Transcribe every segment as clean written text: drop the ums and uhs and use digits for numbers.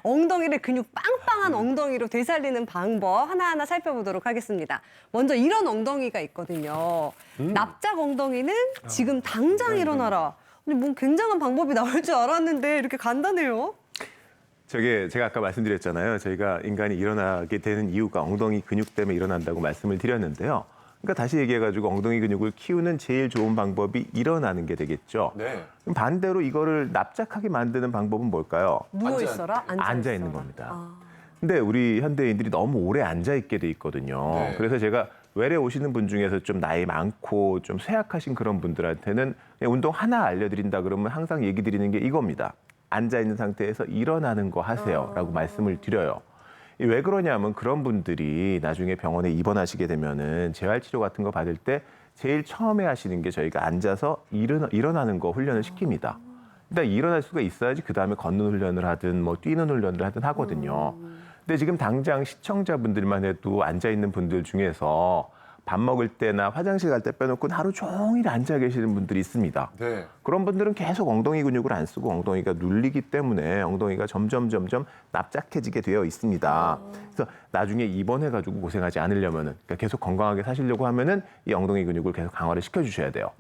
엉덩이를 근육 빵빵한 엉덩이로 되살리는 방법 하나하나 살펴보도록 하겠습니다. 먼저 이런 엉덩이가 있거든요. 납작 엉덩이는 지금 당장 일어나라. 아니, 뭐 굉장한 방법이 나올 줄 알았는데 이렇게 간단해요? 제가 아까 말씀드렸잖아요. 저희가 인간이 일어나게 되는 이유가 엉덩이 근육 때문에 일어난다고 말씀을 드렸는데요. 그러니까 다시 얘기해가지고 엉덩이 근육을 키우는 제일 좋은 방법이 일어나는 게 되겠죠. 네. 그럼 반대로 이거를 납작하게 만드는 방법은 뭘까요? 누워 있어라, 앉아 있는 겁니다. 근데 우리 현대인들이 너무 오래 앉아 있게 돼 있거든요. 네. 그래서 제가 외래 오시는 분 중에서 좀 나이 많고 좀 쇠약하신 그런 분들한테는 그냥 운동 하나 알려드린다 그러면 항상 얘기 드리는 게 이겁니다. 앉아 있는 상태에서 일어나는 거 하세요라고 말씀을 드려요. 왜 그러냐면 그런 분들이 나중에 병원에 입원하시게 되면은 재활치료 같은 거 받을 때 제일 처음에 하시는 게 저희가 앉아서 일어나는 거 훈련을 시킵니다. 일단 일어날 수가 있어야지 그다음에 걷는 훈련을 하든 뭐 뛰는 훈련을 하든 하거든요. 근데 지금 당장 시청자분들만 해도 앉아 있는 분들 중에서 밥 먹을 때나 화장실 갈 때 빼놓고 하루 종일 앉아 계시는 분들이 있습니다. 네. 그런 분들은 계속 엉덩이 근육을 안 쓰고 엉덩이가 눌리기 때문에 엉덩이가 점점 납작해지게 되어 있습니다. 그래서 나중에 입원해가지고 고생하지 않으려면은 그러니까 계속 건강하게 사시려고 하면은 이 엉덩이 근육을 계속 강화를 시켜주셔야 돼요.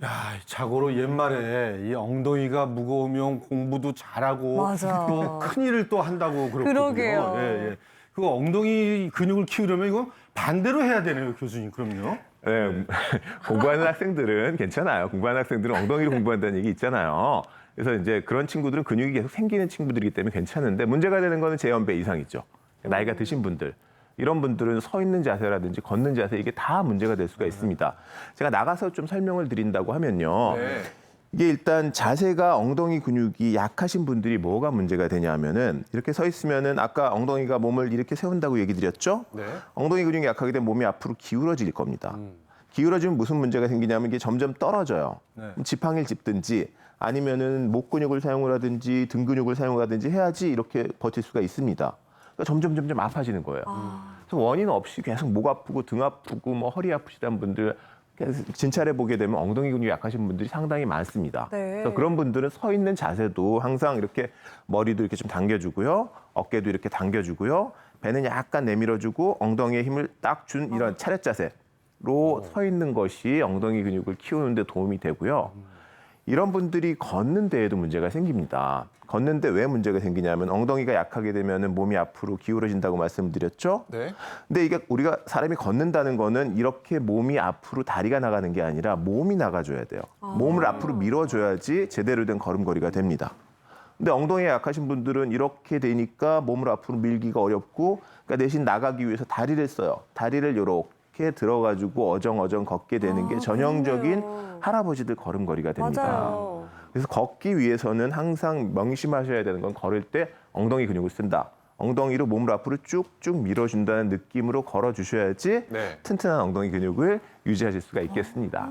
야, 자고로 옛말에 이 엉덩이가 무거우면 공부도 잘하고 맞아. 또 큰일을 또 한다고 그러거든요. 그러게요. 예. 그 엉덩이 근육을 키우려면 이거 반대로 해야 되네요, 교수님. 그럼요. 네, 공부하는 학생들은 괜찮아요. 공부하는 학생들은 엉덩이로 공부한다는 얘기 있잖아요. 그래서 이제 그런 친구들은 근육이 계속 생기는 친구들이기 때문에 괜찮은데 문제가 되는 거는 제 연배 이상이죠. 나이가 드신 분들. 이런 분들은 서 있는 자세라든지 걷는 자세 이게 다 문제가 될 수가 있습니다. 제가 나가서 좀 설명을 드린다고 하면요. 네. 이게 일단 자세가 엉덩이 근육이 약하신 분들이 뭐가 문제가 되냐면은 이렇게 서 있으면은 아까 엉덩이가 몸을 이렇게 세운다고 얘기 드렸죠? 네. 엉덩이 근육이 약하게 되면 몸이 앞으로 기울어질 겁니다. 기울어지면 무슨 문제가 생기냐면 이게 점점 떨어져요. 네. 지팡이를 짚든지 아니면은 목 근육을 사용을 하든지 등 근육을 사용하든지 해야지 이렇게 버틸 수가 있습니다. 그러니까 점점 아파지는 거예요. 그래서 원인 없이 계속 목 아프고 등 아프고 뭐 허리 아프시다는 분들 진찰해 보게 되면 엉덩이 근육이 약하신 분들이 상당히 많습니다. 네. 그래서 그런 분들은 서 있는 자세도 항상 이렇게 머리도 이렇게 좀 당겨주고요, 어깨도 이렇게 당겨주고요, 배는 약간 내밀어주고 엉덩이에 힘을 딱 준 이런 차렷 자세로 서 있는 것이 엉덩이 근육을 키우는 데 도움이 되고요. 이런 분들이 걷는 데에도 문제가 생깁니다. 걷는데 왜 문제가 생기냐면 엉덩이가 약하게 되면 몸이 앞으로 기울어진다고 말씀드렸죠. 네. 근데 이게 우리가 사람이 걷는다는 거는 이렇게 몸이 앞으로 다리가 나가는 게 아니라 몸이 나가줘야 돼요. 몸을 앞으로 밀어줘야지 제대로 된 걸음걸이가 됩니다. 근데 엉덩이가 약하신 분들은 이렇게 되니까 몸을 앞으로 밀기가 어렵고 그러니까 대신 나가기 위해서 다리를 써요. 다리를 이렇게 들어가지고 어정어정 걷게 되는 게 전형적인 그렇네요. 할아버지들 걸음걸이가 됩니다. 맞아요. 그래서 걷기 위해서는 항상 명심하셔야 되는 건 걸을 때 엉덩이 근육을 쓴다. 엉덩이로 몸을 앞으로 쭉쭉 밀어준다는 느낌으로 걸어주셔야지 네. 튼튼한 엉덩이 근육을 유지하실 수가 있겠습니다.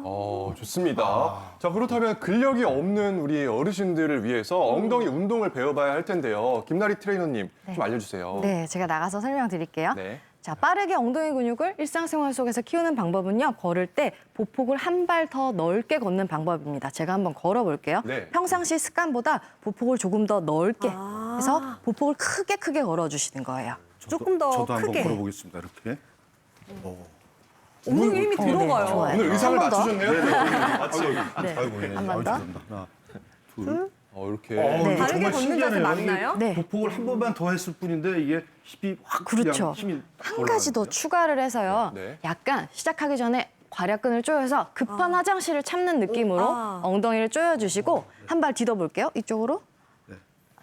좋습니다. 자, 그렇다면 근력이 없는 우리 어르신들을 위해서 엉덩이 운동을 배워봐야 할 텐데요. 김나리 트레이너님 좀 알려주세요. 네, 제가 나가서 설명드릴게요. 네. 자, 빠르게 엉덩이 근육을 일상생활 속에서 키우는 방법은요. 걸을 때 보폭을 한 발 더 넓게 걷는 방법입니다. 제가 한번 걸어볼게요. 네. 평상시 습관보다 보폭을 조금 더 넓게 해서 보폭을 크게 걸어주시는 거예요. 조금 더 저도 한번 크게. 걸어보겠습니다. 이렇게. 엉덩이 힘이 네, 들어가요. 좋아요. 오늘 의상을 한번 더. 맞추셨네요. 네, 아이고, 한 번 더. 죄송합니다. 하나, 둘. 이렇게. 네. 다르게 정말 걷는 자세 신기하네요. 맞나요? 네. 보폭을 한 번만 더 했을 뿐인데 이게 힘이 확 그렇죠. 그냥 힘이 한 가지 더 올라가는데요. 추가를 해서요. 네. 약간 시작하기 전에 괄약근을 조여서 급한 화장실을 참는 느낌으로 엉덩이를 조여주시고 한 발 디뎌볼게요. 이쪽으로. 네.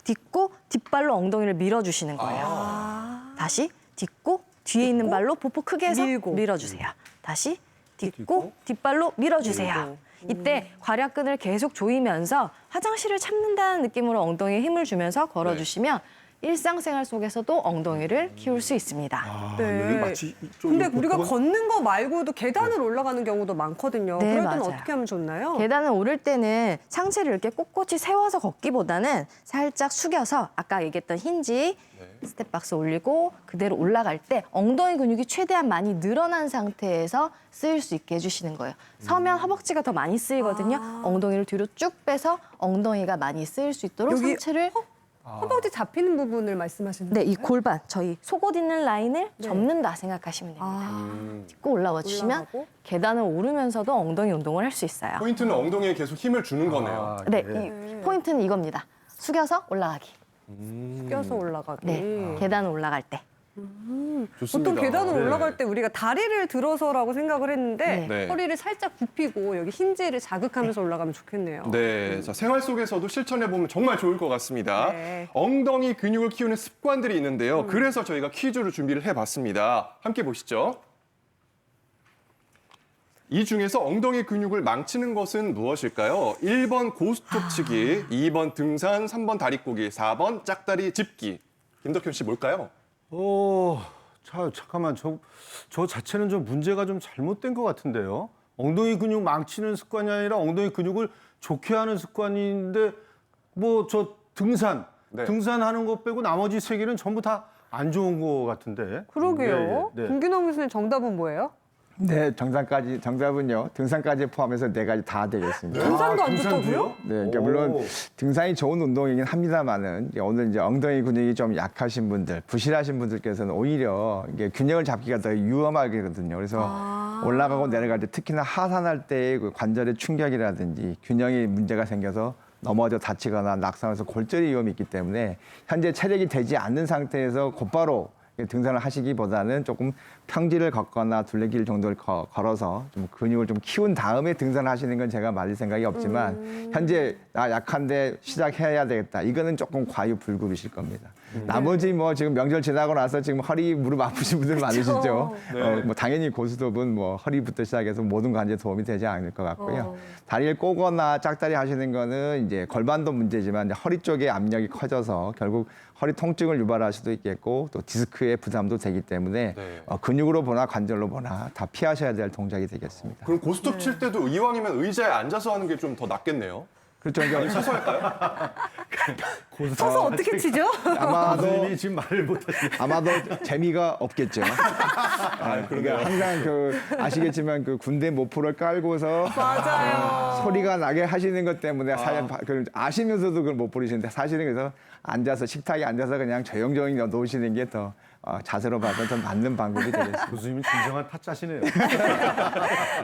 딛고 뒷발로 엉덩이를 밀어주시는 거예요. 다시 딛고 뒤에 있는 발로 보폭 크게 해서 밀고. 밀어주세요. 다시 딛고 뒷발로 밀어주세요. 이때 괄약근을 계속 조이면서 화장실을 참는다는 느낌으로 엉덩이에 힘을 주면서 걸어주시면 일상생활 속에서도 엉덩이를 키울 수 있습니다. 네. 여기 마치 좀 근데 우리가 보폭은- 걷는 거 말고도 계단을 올라가는 경우도 많거든요. 네, 그럴 때는 맞아요. 어떻게 하면 좋나요? 계단을 오를 때는 상체를 이렇게 꼿꼿이 세워서 걷기보다는 살짝 숙여서 아까 얘기했던 힌지, 스텝박스 올리고 그대로 올라갈 때 엉덩이 근육이 최대한 많이 늘어난 상태에서 쓰일 수 있게 해주시는 거예요. 서면 허벅지가 더 많이 쓰이거든요. 엉덩이를 뒤로 쭉 빼서 엉덩이가 많이 쓰일 수 있도록 여기 상체를 허벅지 잡히는 부분을 말씀하시는 네, 이 거예요? 골반, 저희 속옷 있는 라인을 접는다 생각하시면 됩니다. 아, 짚고 올라와 주시면 올라가고. 계단을 오르면서도 엉덩이 운동을 할 수 있어요. 포인트는 엉덩이에 계속 힘을 주는 거네요. 네, 이 포인트는 이겁니다. 숙여서 올라가기. 껴서 올라가기. 네, 계단을 올라갈 때. 좋습니다. 보통 계단을 네. 올라갈 때 우리가 다리를 들어서라고 생각을 했는데 네. 허리를 살짝 굽히고 여기 힌지를 자극하면서 올라가면 좋겠네요. 네, 자, 생활 속에서도 실천해보면 정말 좋을 것 같습니다. 네. 엉덩이 근육을 키우는 습관들이 있는데요. 그래서 저희가 퀴즈를 준비를 해봤습니다. 함께 보시죠. 이 중에서 엉덩이 근육을 망치는 것은 무엇일까요? 1번 고스톱 치기, 2번 등산, 3번 다리꼬기, 4번 짝다리 짚기. 김덕현 씨 뭘까요? 잠깐만. 저 자체는 좀 문제가 좀 잘못된 것 같은데요. 엉덩이 근육 망치는 습관이 아니라 엉덩이 근육을 좋게 하는 습관인데 뭐 저 등산, 네. 등산하는 것 빼고 나머지 세 개는 전부 다 안 좋은 것 같은데. 그러게요. 네, 네. 김균호 교수님 정답은 뭐예요? 네, 정답은요. 등산까지 포함해서 4가지 다 되겠습니다. 등산도 안 등산도요? 좋다고요? 네, 그러니까 물론 오. 등산이 좋은 운동이긴 합니다만은 이제 오늘 이제 엉덩이 근육이 좀 약하신 분들, 부실하신 분들께서는 오히려 이게 균형을 잡기가 더 위험하거든요. 그래서 올라가고 내려갈 때 특히나 하산할 때의 그 관절의 충격이라든지 균형이 문제가 생겨서 넘어져 다치거나 낙상해서 골절의 위험이 있기 때문에 현재 체력이 되지 않는 상태에서 곧바로 등산을 하시기보다는 조금 평지를 걷거나 둘레길 정도를 걸어서 좀 근육을 좀 키운 다음에 등산을 하시는 건 제가 맞을 생각이 없지만 현재 나 약한데 시작해야 되겠다. 이거는 조금 과유불급이실 겁니다. 나머지 뭐 지금 명절 지나고 나서 지금 허리 무릎 아프신 분들 많으시죠. 네. 뭐 당연히 고스톱은 뭐 허리부터 시작해서 모든 관节도움이 되지 않을 것 같고요. 다리를 꼬거나 짝다리 하시는 거는 이제 골반도 문제지만 이제 허리 쪽에 압력이 커져서 결국 허리 통증을 유발할 수도 있겠고 또 디스크의 부담도 되기 때문에 네. 근육으로 보나 관절로 보나 다 피하셔야 될 동작이 되겠습니다. 그럼 고스톱 칠 때도 이왕이면 의자에 앉아서 하는 게 좀 더 낫겠네요. 그렇죠. 그러니까 서서 할까요? 서서 어떻게 치죠? 아마도 교수님이 지금 말을 못하시네. 아마도 재미가 없겠죠. 그러니까 항상 아시겠지만 그 군대 모포를 깔고서 맞아요. 소리가 나게 하시는 것 때문에 아시면서도 그걸 못 부리시는데 사실은 그래서 앉아서 식탁에 앉아서 그냥 조용조용히 놓으시는 게 더 자세로 봐서 더 맞는 방법이 되겠습니다. 교수님이 진정한 타짜시네요.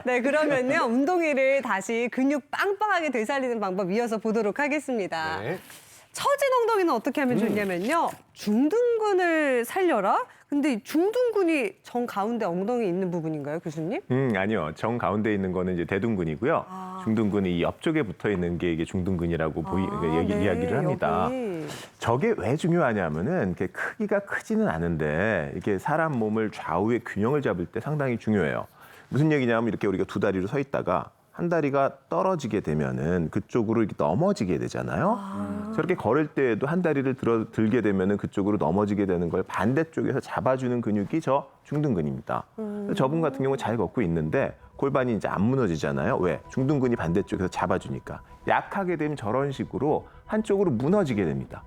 네, 그러면요. 운동회를 다시 근육 빵빵하게 되살리는 방법 이어서 보도록 하겠습니다. 네. 처진 엉덩이는 어떻게 하면 좋냐면요. 중둔근을 살려라? 근데 이 중둔근이 정 가운데 엉덩이 있는 부분인가요, 교수님? 아니요. 정 가운데 있는 거는 이제 대둔근이고요. 중둔근이 이 옆쪽에 붙어 있는 게 이게 중둔근이라고 네, 이야기를 합니다. 여기. 저게 왜 중요하냐면은 이렇게 크기가 크지는 않은데 이게 사람 몸을 좌우의 균형을 잡을 때 상당히 중요해요. 무슨 얘기냐면 이렇게 우리가 두 다리로 서 있다가 한 다리가 떨어지게 되면은 그쪽으로 이렇게 넘어지게 되잖아요. 저렇게 걸을 때에도 한 다리를 들게 되면은 그쪽으로 넘어지게 되는 걸 반대쪽에서 잡아주는 근육이 저 중둔근입니다. 저분 같은 경우 잘 걷고 있는데 골반이 이제 안 무너지잖아요. 왜? 중둔근이 반대쪽에서 잡아주니까. 약하게 되면 저런 식으로 한쪽으로 무너지게 됩니다.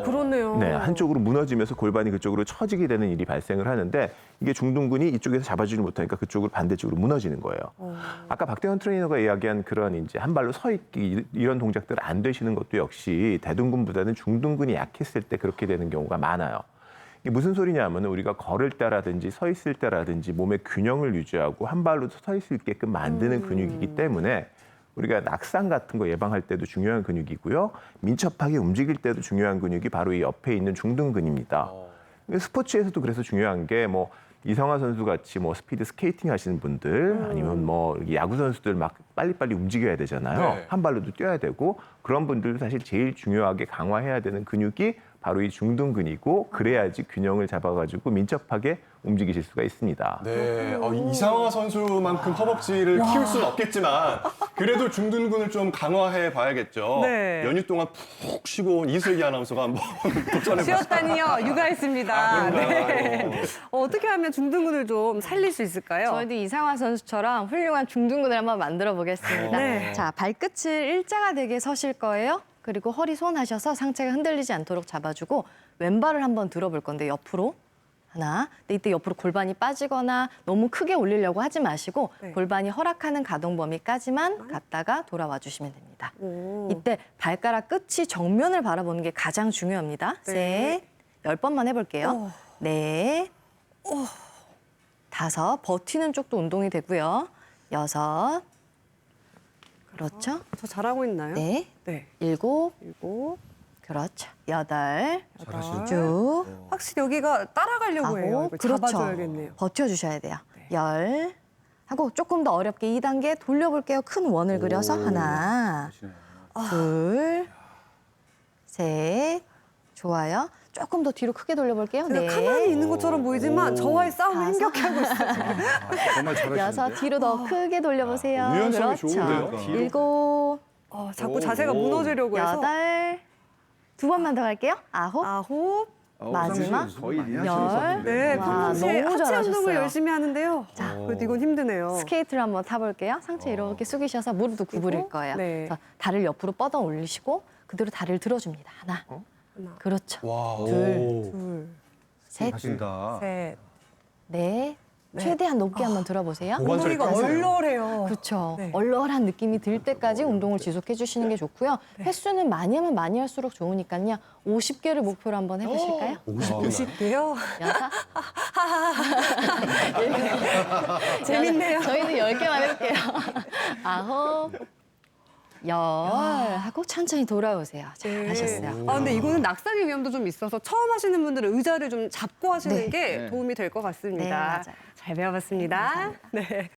그렇네요. 네, 한쪽으로 무너지면서 골반이 그쪽으로 처지게 되는 일이 발생을 하는데 이게 중둔근이 이쪽에서 잡아주지 못하니까 그쪽으로 반대쪽으로 무너지는 거예요. 아까 박대원 트레이너가 이야기한 그런 이제 한 발로 서 있기 이런 동작들 안 되시는 것도 역시 대둔근보다는 중둔근이 약했을 때 그렇게 되는 경우가 많아요. 이게 무슨 소리냐면 우리가 걸을 때라든지 서 있을 때라든지 몸의 균형을 유지하고 한 발로 서 있을 수 있게끔 만드는 근육이기 때문에 우리가 낙상 같은 거 예방할 때도 중요한 근육이고요. 민첩하게 움직일 때도 중요한 근육이 바로 이 옆에 있는 중둔근입니다. 스포츠에서도 그래서 중요한 게 뭐 이성화 선수 같이 뭐 스피드 스케이팅 하시는 분들 아니면 뭐 야구 선수들 막 빨리빨리 움직여야 되잖아요. 네. 한 발로도 뛰어야 되고 그런 분들도 사실 제일 중요하게 강화해야 되는 근육이 바로 이 중둔근이고 그래야지 균형을 잡아가지고 민첩하게 움직이실 수가 있습니다. 네, 이상화 선수만큼 허벅지를 키울 수는 없겠지만 그래도 중둔근을 좀 강화해 봐야겠죠. 네. 연휴 동안 푹 쉬고 온 이슬기 아나운서가 한번 도전해 봤습니다. 쉬었다니요. 육아했습니다. 네. 그런가요? 어떻게 하면 중둔근을 좀 살릴 수 있을까요? 저희도 이상화 선수처럼 훌륭한 중둔근을 한번 만들어 보겠습니다. 네. 자, 발끝을 일자가 되게 서실 거예요. 그리고 허리 손 하셔서 상체가 흔들리지 않도록 잡아주고 왼발을 한번 들어볼 건데 옆으로 하나. 근데 이때 옆으로 골반이 빠지거나 너무 크게 올리려고 하지 마시고 네. 골반이 허락하는 가동 범위까지만 갔다가 돌아와 주시면 됩니다. 오. 이때 발가락 끝이 정면을 바라보는 게 가장 중요합니다. 네. 셋, 10번만 해볼게요. 어. 넷, 다섯, 버티는 쪽도 운동이 되고요. 여섯, 그렇죠. 저 잘하고 있나요? 네, 네. 일곱, 그리고 그렇죠. 여덟, 여덟. 쭉, 확실히 여기가 따라가려고 해요. 아홉, 이거 그렇죠. 잡아줘야겠네요. 버텨주셔야 돼요. 네. 열, 하고 조금 더 어렵게 2단계 돌려볼게요. 큰 원을 그려서 하나, 둘, 셋, 좋아요. 조금 더 뒤로 크게 돌려볼게요. 제가 가만히 있는 것처럼 보이지만 저와의 싸움을 다섯. 힘겹게 하고 있어요. 정말 잘하시는데. 여섯, 뒤로 더 크게 돌려보세요. 유연성이 그렇죠. 좋은데요? 일곱, 자꾸 자세가 무너지려고 해서. 여덟, 두 번만 더 갈게요. 아홉, 9. 마지막 거의 열. 네, 와, 평소에 너무 하체 운동을 잘하셨어요. 열심히 하는데요. 그래도 이건 힘드네요. 스케이트를 한번 타볼게요. 상체 이렇게 숙이셔서 무릎도 구부릴 거예요. 네. 그래서 다리를 옆으로 뻗어 올리시고 그대로 다리를 들어줍니다. 하나, 하나. 그렇죠. 와. 둘, 둘, 셋, 하신다. 셋. 넷, 최대한 높게 한번 들어보세요. 고관절이 엉덩이가 커서요. 얼얼해요. 그렇죠. 네. 얼얼한 느낌이 들 때까지 운동을 지속해 주시는 게 좋고요. 횟수는 많이 하면 많이 할수록 좋으니까요. 50개를 목표로 한번 해보실까요? 50개요? 여섯, 재밌네요. 저희는 10개만 해볼게요. 아홉, 열 하고 천천히 돌아오세요. 잘하셨어요. 근데 이거는 낙상의 위험도 좀 있어서 처음 하시는 분들은 의자를 좀 잡고 하시는 네. 게 도움이 될 것 같습니다. 네, 맞아요. 잘 배워봤습니다. 네.